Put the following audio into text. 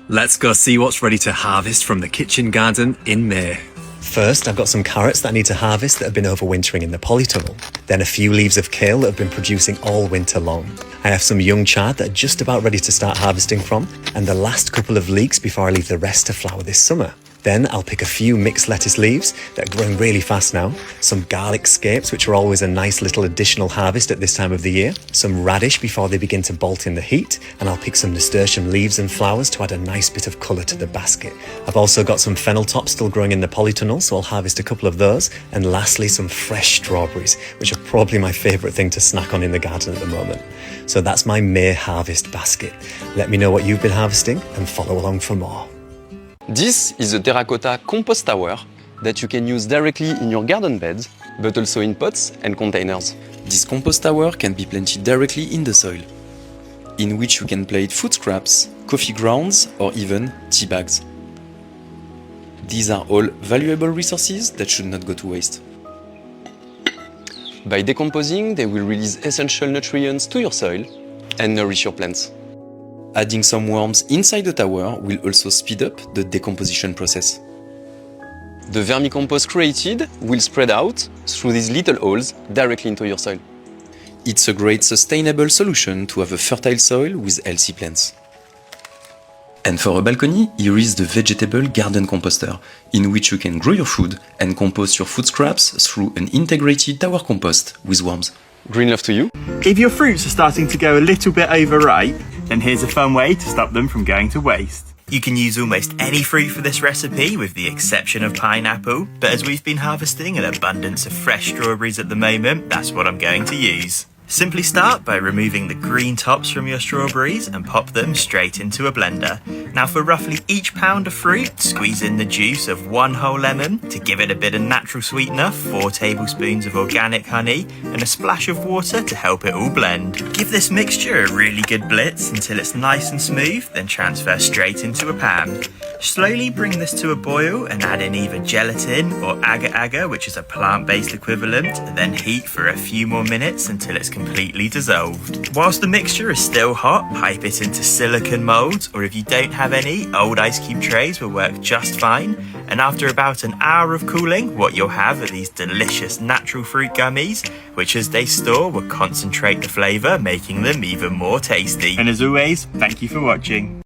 Let's go see what's ready to harvest from the kitchen garden in May. First, I've got some carrots that I need to harvest that have been overwintering in the polytunnel. Then a few leaves of kale that have been producing all winter long. I have some young chard that are just about ready to start harvesting from, and the last couple of leeks before I leave the rest to flower this summer. Then I'll pick a few mixed lettuce leaves that are growing really fast now, some garlic scapes, which are always a nice little additional harvest at this time of the year, some radish before they begin to bolt in the heat, and I'll pick some nasturtium leaves and flowers to add a nice bit of colour to the basket. I've also got some fennel tops still growing in the polytunnel, so I'll harvest a couple of those, and lastly some fresh strawberries, which are probably my favourite thing to snack on in the garden at the moment. So that's my May harvest basket. Let me know what you've been harvesting and follow along for more. This is a terracotta compost tower that you can use directly in your garden beds, but also in pots and containers. This compost tower can be planted directly in the soil, in which you can plant food scraps, coffee grounds, or even tea bags. These are all valuable resources that should not go to waste. By decomposing, they will release essential nutrients to your soil and nourish your plants. Adding some worms inside the tower will also speed up the decomposition process. The vermicompost created will spread out through these little holes directly into your soil. It's a great sustainable solution to have a fertile soil with healthy plants. And for a balcony, here is the vegetable garden composter, in which you can grow your food and compost your food scraps through an integrated tower compost with worms. Green love to you. If your fruits are starting to go a little bit overripe, then here's a fun way to stop them from going to waste. You can use almost any fruit for this recipe with the exception of pineapple, but as we've been harvesting an abundance of fresh strawberries at the moment, that's what I'm going to use. Simply start by removing the green tops from your strawberries and pop them straight into a blender. Now for roughly each pound of fruit, squeeze in the juice of 1 whole lemon. To give it a bit of natural sweetener, 4 tablespoons of organic honey and a splash of water to help it all blend. Give this mixture a really good blitz until it's nice and smooth, then transfer straight into a pan. Slowly bring this to a boil and add in either gelatin or agar-agar, which is a plant-based equivalent, then heat for a few more minutes until it's completely dissolved. Whilst the mixture is still hot, pipe it into silicone moulds, or if you don't have any, old ice cube trays will work just fine. And after about an hour of cooling, what you'll have are these delicious natural fruit gummies, which as they store will concentrate the flavour, making them even more tasty. And as always, thank you for watching.